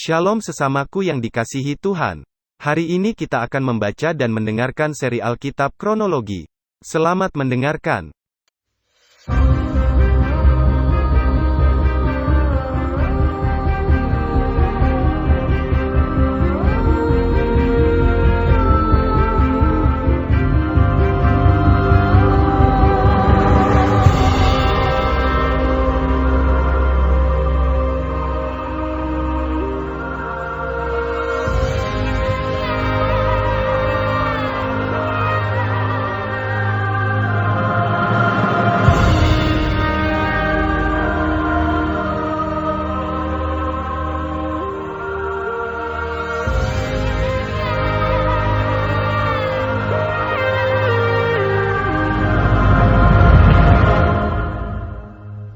Shalom sesamaku yang dikasihi Tuhan. Hari ini kita akan membaca dan mendengarkan seri Alkitab Kronologi. Selamat mendengarkan.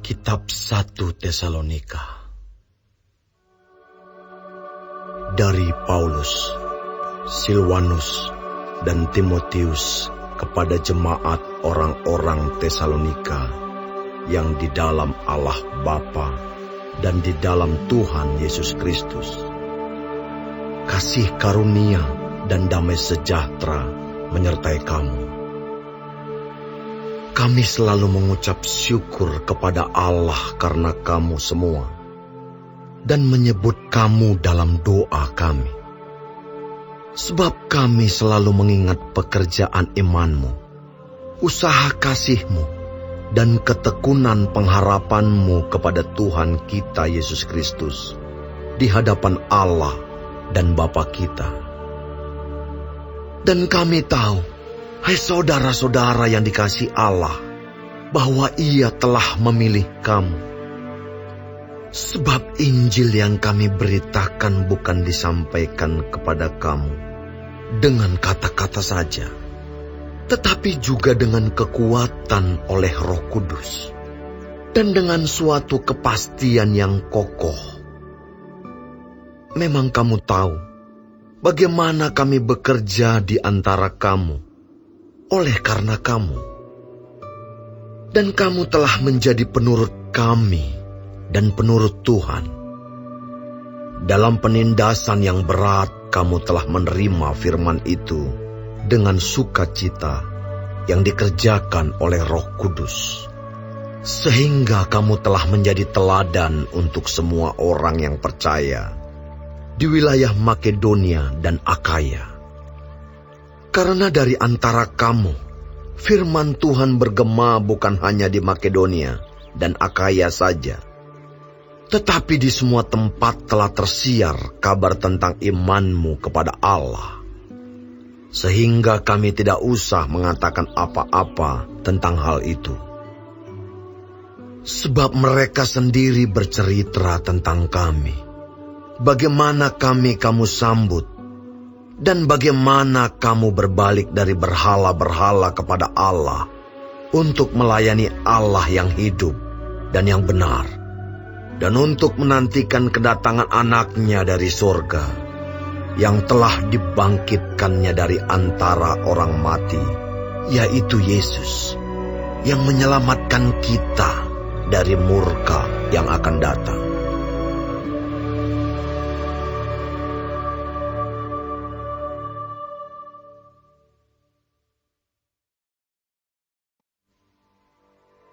Kitab 1 Tesalonika. Dari Paulus, Silwanus, dan Timotius kepada jemaat orang-orang Tesalonika yang di dalam Allah Bapa dan di dalam Tuhan Yesus Kristus. Kasih karunia dan damai sejahtera menyertai kamu. Kami selalu mengucap syukur kepada Allah karena kamu semua, dan menyebut kamu dalam doa kami. Sebab kami selalu mengingat pekerjaan imanmu, usaha kasihmu, dan ketekunan pengharapanmu kepada Tuhan kita Yesus Kristus, di hadapan Allah dan Bapa kita. Dan kami tahu, hai saudara-saudara yang dikasihi Allah, bahwa Ia telah memilih kamu. Sebab Injil yang kami beritakan bukan disampaikan kepada kamu dengan kata-kata saja, tetapi juga dengan kekuatan oleh Roh Kudus, dan dengan suatu kepastian yang kokoh. Memang kamu tahu bagaimana kami bekerja di antara kamu oleh karena kamu, dan kamu telah menjadi penurut kami dan penurut Tuhan. Dalam penindasan yang berat, kamu telah menerima firman itu dengan sukacita yang dikerjakan oleh Roh Kudus, sehingga kamu telah menjadi teladan untuk semua orang yang percaya di wilayah Makedonia dan Akaya. Karena dari antara kamu, firman Tuhan bergema bukan hanya di Makedonia dan Akaya saja, tetapi di semua tempat telah tersiar kabar tentang imanmu kepada Allah. Sehingga kami tidak usah mengatakan apa-apa tentang hal itu. Sebab mereka sendiri bercerita tentang kami, bagaimana kamu sambut, dan bagaimana kamu berbalik dari berhala-berhala kepada Allah untuk melayani Allah yang hidup dan yang benar, dan untuk menantikan kedatangan anaknya dari surga, yang telah dibangkitkannya dari antara orang mati, yaitu Yesus, yang menyelamatkan kita dari murka yang akan datang.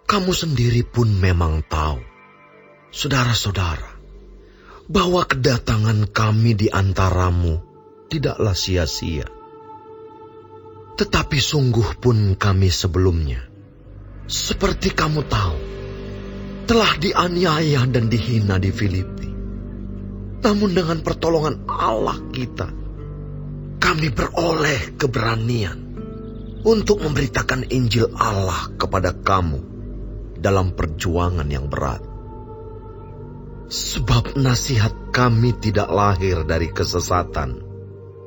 Kamu sendiri pun memang tahu, saudara-saudara, bahwa kedatangan kami di antaramu tidaklah sia-sia. Tetapi sungguh pun kami sebelumnya, seperti kamu tahu, telah dianiaya dan dihina di Filipi. Namun dengan pertolongan Allah kita, kami beroleh keberanian untuk memberitakan Injil Allah kepada kamu dalam perjuangan yang berat. Sebab nasihat kami tidak lahir dari kesesatan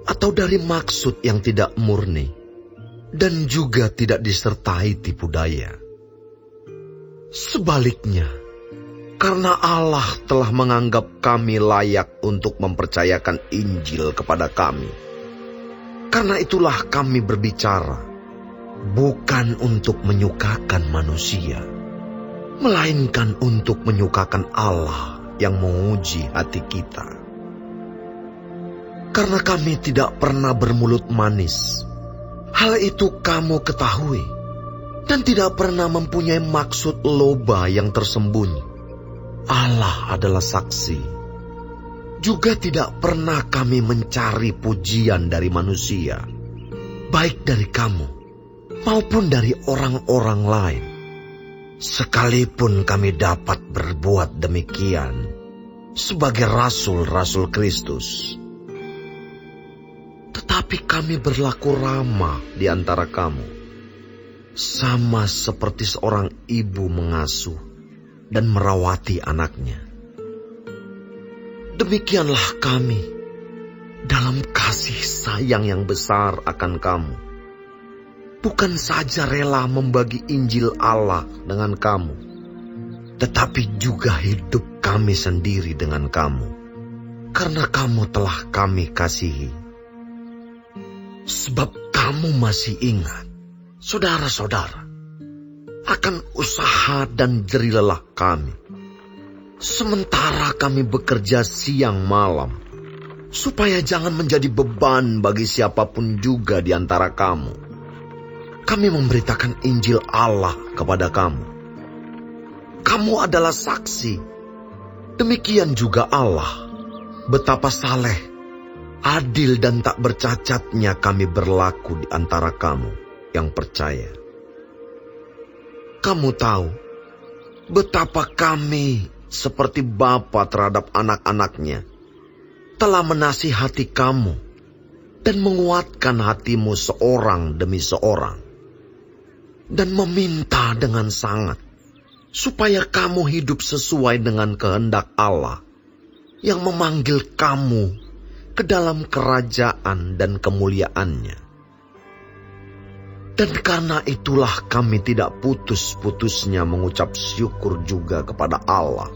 atau dari maksud yang tidak murni, dan juga tidak disertai tipu daya. Sebaliknya, karena Allah telah menganggap kami layak untuk mempercayakan Injil kepada kami, karena itulah kami berbicara, bukan untuk menyukakan manusia, melainkan untuk menyukakan Allah yang menguji hati kita. karena kami tidak pernah bermulut manis. Hal itu kamu ketahui, dan tidak pernah mempunyai maksud loba yang tersembunyi. Allah adalah saksi. Juga tidak pernah kami mencari pujian dari manusia, baik dari kamu maupun dari orang-orang lain. Sekalipun kami dapat berbuat demikian sebagai rasul-rasul Kristus, tetapi kami berlaku ramah di antara kamu, sama seperti seorang ibu mengasuh dan merawati anaknya. Demikianlah kami dalam kasih sayang yang besar akan kamu. Bukan saja rela membagi Injil Allah dengan kamu, tetapi juga hidup kami sendiri dengan kamu, karena kamu telah kami kasihi. Sebab kamu masih ingat, saudara-saudara, akan usaha dan jerih lelah kami, sementara kami bekerja siang malam, supaya jangan menjadi beban bagi siapapun juga di antara kamu. Kami memberitakan Injil Allah kepada kamu. Kamu adalah saksi. Demikian juga Allah. Betapa saleh, adil dan tak bercacatnya kami berlaku di antara kamu yang percaya. Kamu tahu betapa kami seperti bapa terhadap anak-anaknya telah menasihati kamu dan menguatkan hatimu seorang demi seorang, dan meminta dengan sangat supaya kamu hidup sesuai dengan kehendak Allah yang memanggil kamu ke dalam kerajaan dan kemuliaannya. Dan karena itulah kami tidak putus-putusnya mengucap syukur juga kepada Allah,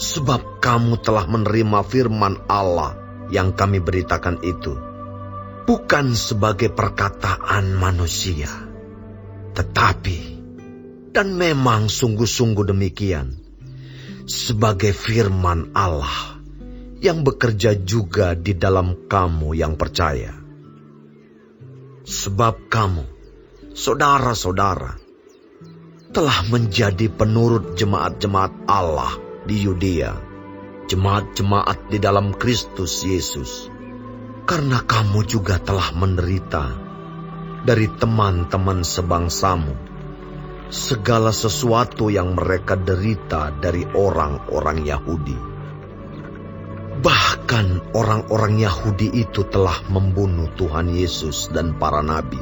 sebab kamu telah menerima firman Allah yang kami beritakan itu, bukan sebagai perkataan manusia, tetapi, dan memang sungguh-sungguh demikian, sebagai firman Allah yang bekerja juga di dalam kamu yang percaya. Sebab kamu, saudara-saudara, telah menjadi penurut jemaat-jemaat Allah di Yudea, jemaat-jemaat di dalam Kristus Yesus, karena kamu juga telah menderita dari teman-teman sebangsamu segala sesuatu yang mereka derita dari orang-orang Yahudi. Bahkan orang-orang Yahudi itu telah membunuh Tuhan Yesus dan para nabi,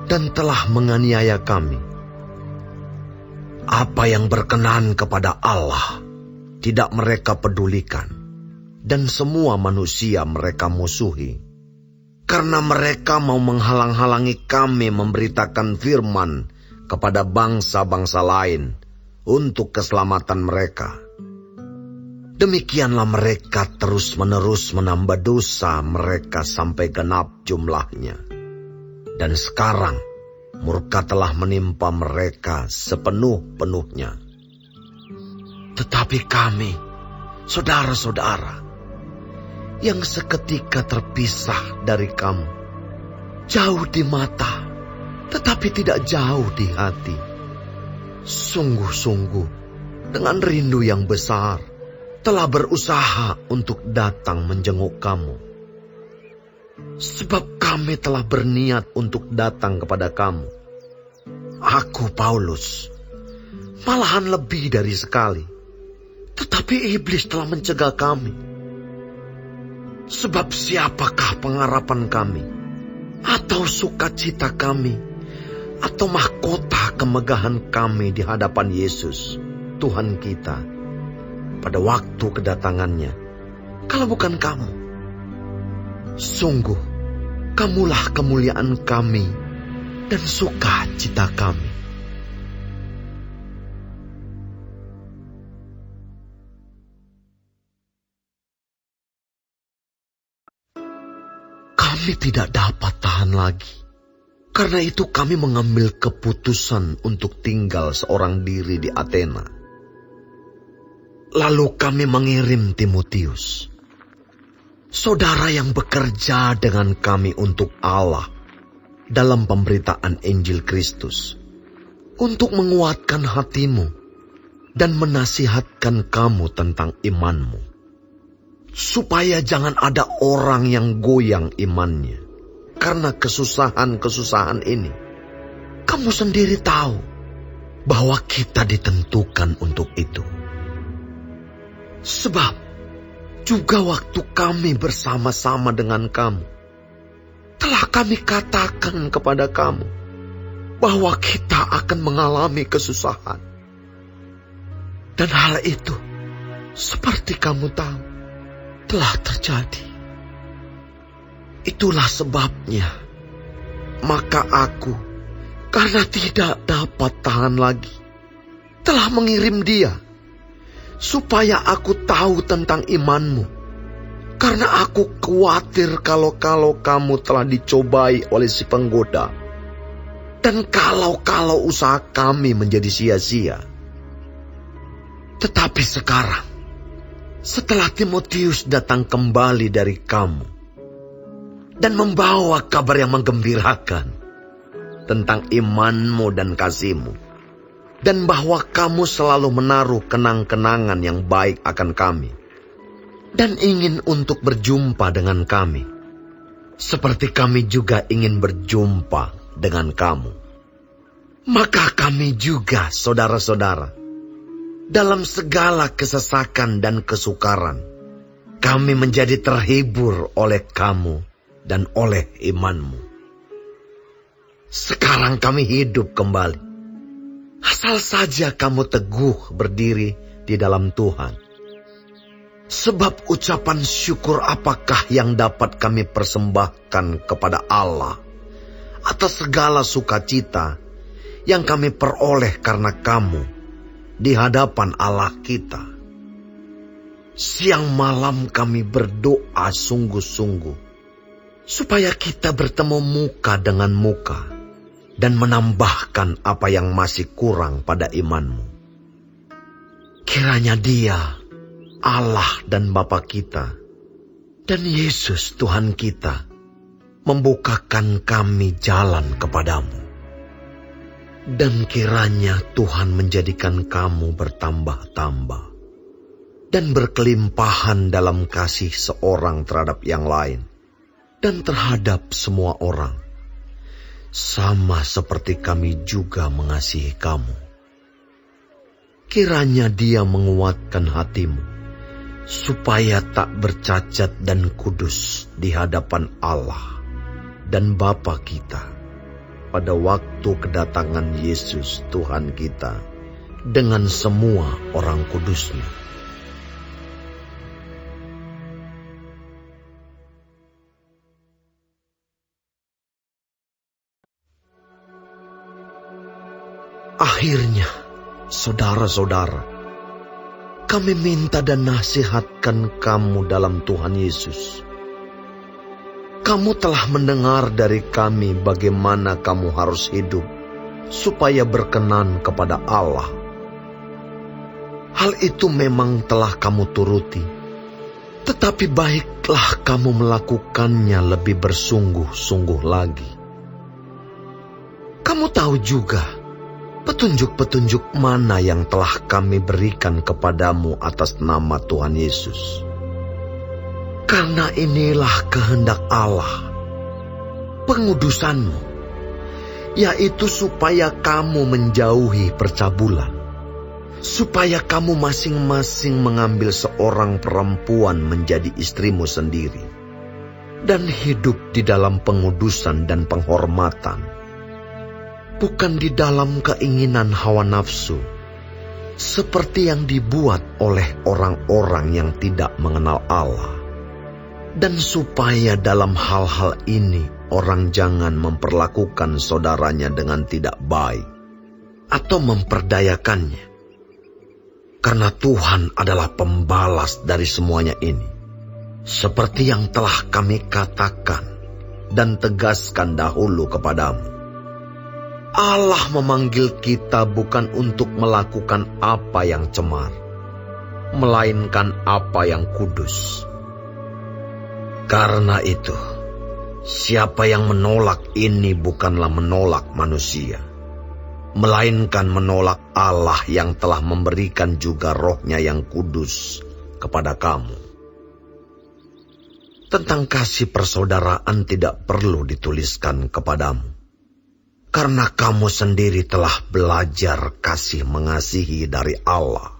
dan telah menganiaya kami. Apa yang berkenan kepada Allah tidak mereka pedulikan, dan semua manusia mereka musuhi, karena mereka mau menghalang-halangi kami memberitakan firman kepada bangsa-bangsa lain untuk keselamatan mereka. Demikianlah mereka terus-menerus menambah dosa mereka sampai genap jumlahnya. Dan sekarang murka telah menimpa mereka sepenuh-penuhnya. Tetapi kami, saudara-saudara, yang seketika terpisah dari kamu, jauh di mata, tetapi tidak jauh di hati, sungguh-sungguh dengan rindu yang besar, telah berusaha untuk datang menjenguk kamu. Sebab kami telah berniat untuk datang kepada kamu. Aku, Paulus, malahan lebih dari sekali, tetapi iblis telah mencegah kami. Sebab siapakah pengharapan kami, atau sukacita kami, atau mahkota kemegahan kami di hadapan Yesus, Tuhan kita, pada waktu kedatangannya, kalau bukan kamu? Sungguh, kamulah kemuliaan kami dan sukacita kami. Kami tidak dapat tahan lagi. Karena itu kami mengambil keputusan untuk tinggal seorang diri di Athena. Lalu kami mengirim Timotius. saudara yang bekerja dengan kami untuk Allah dalam pemberitaan Injil Kristus, untuk menguatkan hatimu dan menasihatkan kamu tentang imanmu, supaya jangan ada orang yang goyang imannya karena kesusahan-kesusahan ini. Kamu sendiri tahu bahwa kita ditentukan untuk itu. Sebab juga waktu kami bersama-sama dengan kamu, telah kami katakan kepada kamu bahwa kita akan mengalami kesusahan. Dan hal itu, seperti kamu tahu, telah terjadi. Itulah sebabnya, maka aku, karena tidak dapat tahan lagi, telah mengirim dia, supaya aku tahu tentang imanmu, karena aku khawatir kalau kamu telah dicobai oleh si penggoda, dan kalau usaha kami menjadi sia-sia. Tetapi sekarang, setelah Timotius datang kembali dari kamu, dan membawa kabar yang menggembirakan tentang imanmu dan kasihmu, dan bahwa kamu selalu menaruh kenang-kenangan yang baik akan kami, dan ingin untuk berjumpa dengan kami, seperti kami juga ingin berjumpa dengan kamu. Maka kami juga, saudara-saudara, dalam segala kesesakan dan kesukaran, kami menjadi terhibur oleh kamu dan oleh imanmu. Sekarang kami hidup kembali, asal saja kamu teguh berdiri di dalam Tuhan. Sebab ucapan syukur apakah yang dapat kami persembahkan kepada Allah atas segala sukacita yang kami peroleh karena kamu di hadapan Allah kita. Siang malam kami berdoa sungguh-sungguh supaya kita bertemu muka dengan muka dan menambahkan apa yang masih kurang pada imanmu. Kiranya Dia, Allah dan Bapa kita, dan Yesus Tuhan kita, membukakan kami jalan kepadamu. Dan kiranya Tuhan menjadikan kamu bertambah-tambah dan berkelimpahan dalam kasih seorang terhadap yang lain dan terhadap semua orang, sama seperti kami juga mengasihi kamu. Kiranya Dia menguatkan hatimu, supaya tak bercacat dan kudus di hadapan Allah dan Bapa kita, pada waktu kedatangan Yesus Tuhan kita dengan semua orang kudus-Nya. Akhirnya, saudara-saudara, kami minta dan nasihatkan kamu dalam Tuhan Yesus. Kamu telah mendengar dari kami bagaimana kamu harus hidup supaya berkenan kepada Allah. Hal itu memang telah kamu turuti, tetapi baiklah kamu melakukannya lebih bersungguh-sungguh lagi. Kamu tahu juga petunjuk-petunjuk mana yang telah kami berikan kepadamu atas nama Tuhan Yesus. Karena inilah kehendak Allah, pengudusanmu, yaitu supaya kamu menjauhi percabulan, supaya kamu masing-masing mengambil seorang perempuan menjadi istrimu sendiri, dan hidup di dalam pengudusan dan penghormatan, bukan di dalam keinginan hawa nafsu, seperti yang dibuat oleh orang-orang yang tidak mengenal Allah. Dan supaya dalam hal-hal ini orang jangan memperlakukan saudaranya dengan tidak baik atau memperdayakannya. Karena Tuhan adalah pembalas dari semuanya ini, seperti yang telah kami katakan dan tegaskan dahulu kepadamu. Allah memanggil kita bukan untuk melakukan apa yang cemar, melainkan apa yang kudus. Karena itu, siapa yang menolak ini bukanlah menolak manusia, melainkan menolak Allah yang telah memberikan juga Roh-Nya yang kudus kepada kamu. Tentang kasih persaudaraan tidak perlu dituliskan kepadamu, karena kamu sendiri telah belajar kasih mengasihi dari Allah.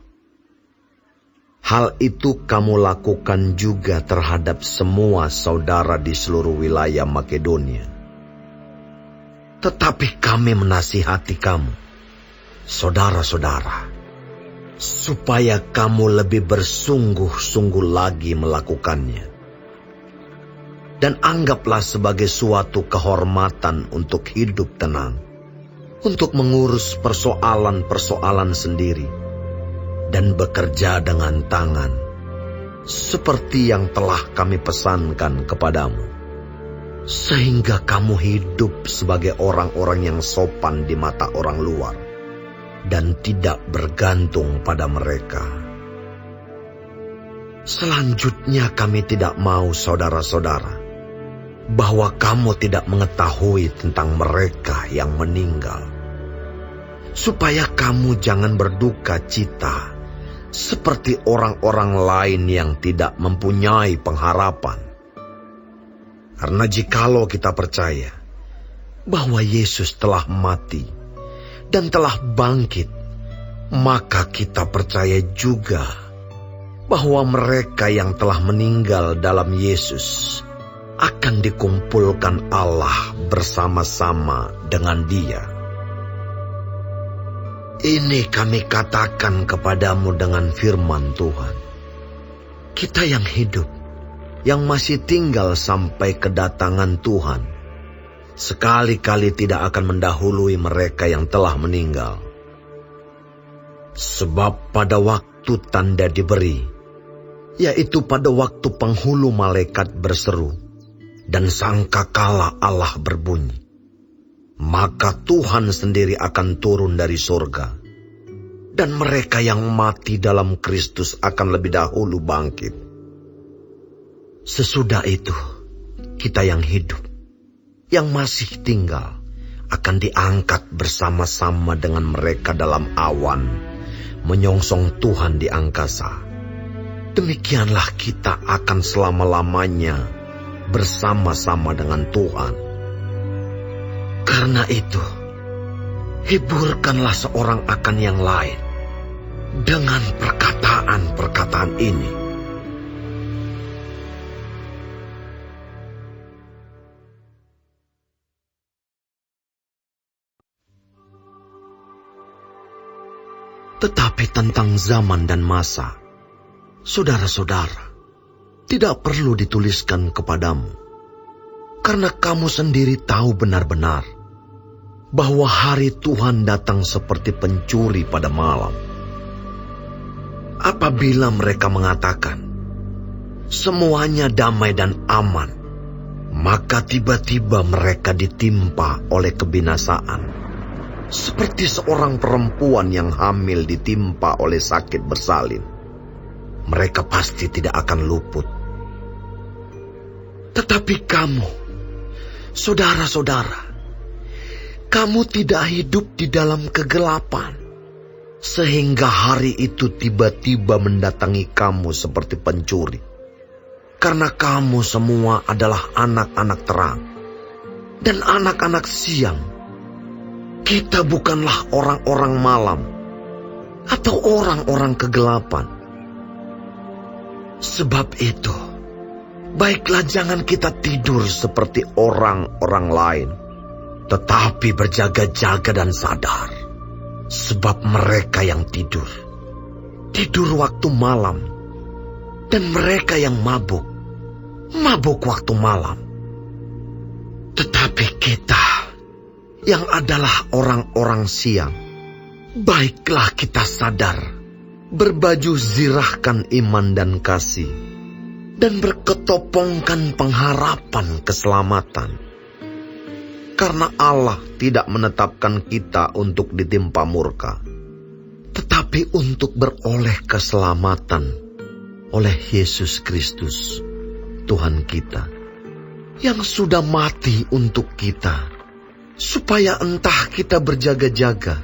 Hal itu kamu lakukan juga terhadap semua saudara di seluruh wilayah Makedonia. Tetapi kami menasihati kamu, saudara-saudara, supaya kamu lebih bersungguh-sungguh lagi melakukannya. Dan anggaplah sebagai suatu kehormatan untuk hidup tenang, untuk mengurus persoalan-persoalan sendiri, dan bekerja dengan tangan, seperti yang telah kami pesankan kepadamu, sehingga kamu hidup sebagai orang-orang yang sopan di mata orang luar, dan tidak bergantung pada mereka. Selanjutnya kami tidak mau, saudara-saudara, bahwa kamu tidak mengetahui tentang mereka yang meninggal, supaya kamu jangan berduka cita seperti orang-orang lain yang tidak mempunyai pengharapan. Karena jikalau kita percaya bahwa Yesus telah mati dan telah bangkit, maka kita percaya juga bahwa mereka yang telah meninggal dalam Yesus akan dikumpulkan Allah bersama-sama dengan Dia. Ini kami katakan kepadamu dengan firman Tuhan. Kita yang hidup, yang masih tinggal sampai kedatangan Tuhan, sekali-kali tidak akan mendahului mereka yang telah meninggal. Sebab pada waktu tanda diberi, yaitu pada waktu penghulu malaikat berseru, dan sangkakala Allah berbunyi, maka Tuhan sendiri akan turun dari surga, dan mereka yang mati dalam Kristus akan lebih dahulu bangkit. Sesudah itu, kita yang hidup, yang masih tinggal, akan diangkat bersama-sama dengan mereka dalam awan, menyongsong Tuhan di angkasa. Demikianlah kita akan selama-lamanya bersama-sama dengan Tuhan. Karena itu, hiburkanlah seorang akan yang lain dengan perkataan-perkataan ini. Tetapi tentang zaman dan masa, saudara-saudara, tidak perlu dituliskan kepadamu. Karena kamu sendiri tahu benar-benar bahwa hari Tuhan datang seperti pencuri pada malam. Apabila mereka mengatakan, semuanya damai dan aman, maka tiba-tiba mereka ditimpa oleh kebinasaan, seperti seorang perempuan yang hamil ditimpa oleh sakit bersalin. Mereka pasti tidak akan luput. Tetapi kamu, saudara-saudara, kamu tidak hidup di dalam kegelapan, sehingga hari itu tiba-tiba mendatangi kamu seperti pencuri. Karena kamu semua adalah anak-anak terang dan anak-anak siang. Kita bukanlah orang-orang malam atau orang-orang kegelapan. Sebab itu, baiklah jangan kita tidur seperti orang-orang lain, tetapi berjaga-jaga dan sadar. Sebab mereka yang tidur waktu malam, dan mereka yang mabuk waktu malam. Tetapi kita yang adalah orang-orang siang, baiklah kita sadar, berbaju zirahkan iman dan kasih, dan berketopongkan pengharapan keselamatan. Karena Allah tidak menetapkan kita untuk ditimpa murka, tetapi untuk beroleh keselamatan oleh Yesus Kristus, Tuhan kita, yang sudah mati untuk kita, supaya entah kita berjaga-jaga,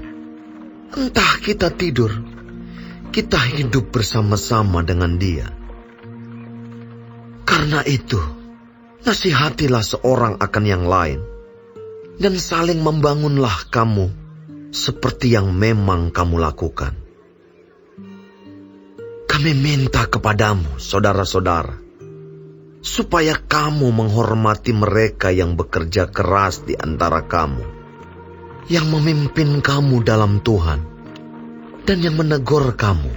entah kita tidur, kita hidup bersama-sama dengan Dia. Karena itu, nasihatilah seorang akan yang lain, dan saling membangunlah kamu, seperti yang memang kamu lakukan. Kami minta kepadamu, saudara-saudara, supaya kamu menghormati mereka yang bekerja keras di antara kamu, yang memimpin kamu dalam Tuhan, dan yang menegur kamu,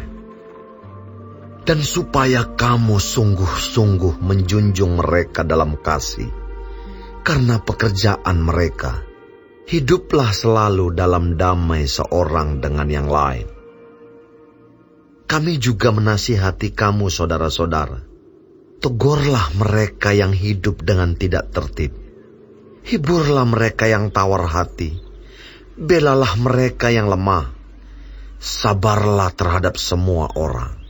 dan supaya kamu sungguh-sungguh menjunjung mereka dalam kasih, karena pekerjaan mereka. Hiduplah selalu dalam damai seorang dengan yang lain. Kami juga menasihati kamu, saudara-saudara. Tegurlah mereka yang hidup dengan tidak tertib. Hiburlah mereka yang tawar hati. Belalah mereka yang lemah. Sabarlah terhadap semua orang.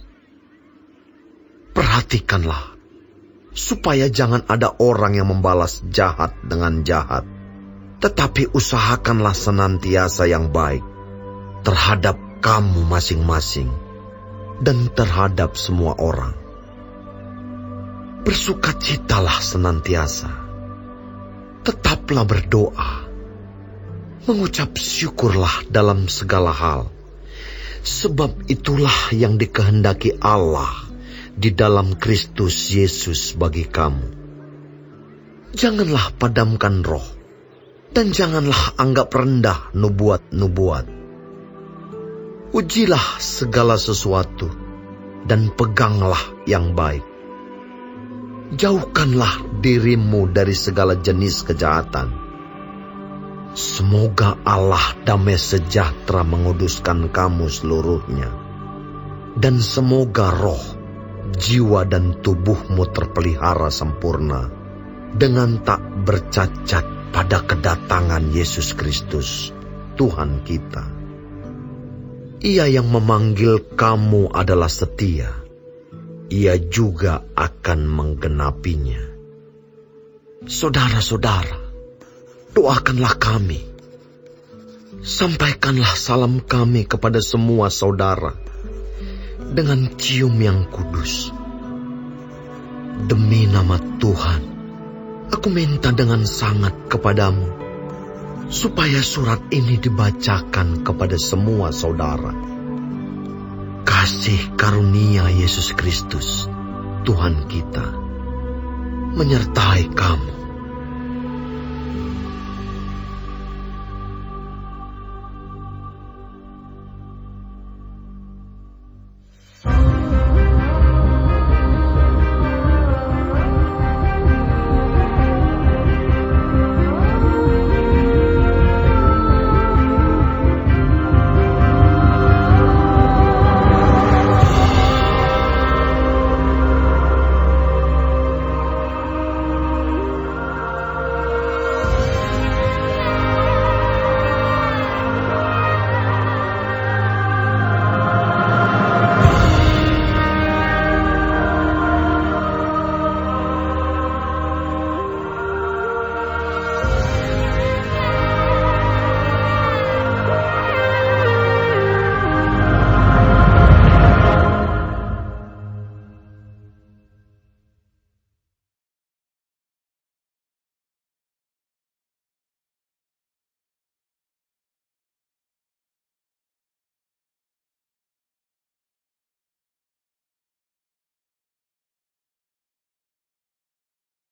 Perhatikanlah, supaya jangan ada orang yang membalas jahat dengan jahat. Tetapi usahakanlah senantiasa yang baik terhadap kamu masing-masing dan terhadap semua orang. Bersukacitalah senantiasa. Tetaplah berdoa. Mengucap syukurlah dalam segala hal. Sebab itulah yang dikehendaki Allah di dalam Kristus Yesus bagi kamu. Janganlah padamkan roh. Dan janganlah anggap rendah nubuat-nubuat. Ujilah segala sesuatu, dan peganglah yang baik. Jauhkanlah dirimu dari segala jenis kejahatan. Semoga Allah damai sejahtera menguduskan kamu seluruhnya. Dan semoga roh, jiwa dan tubuhmu terpelihara sempurna, dengan tak bercacat pada kedatangan Yesus Kristus, Tuhan kita. Ia yang memanggil kamu adalah setia. Ia juga akan menggenapinya. Saudara-saudara, doakanlah kami. Sampaikanlah salam kami kepada semua saudara dengan cium yang kudus. Demi nama Tuhan, aku minta dengan sangat kepadamu, supaya surat ini dibacakan kepada semua saudara. Kasih karunia Yesus Kristus, Tuhan kita, menyertai kamu.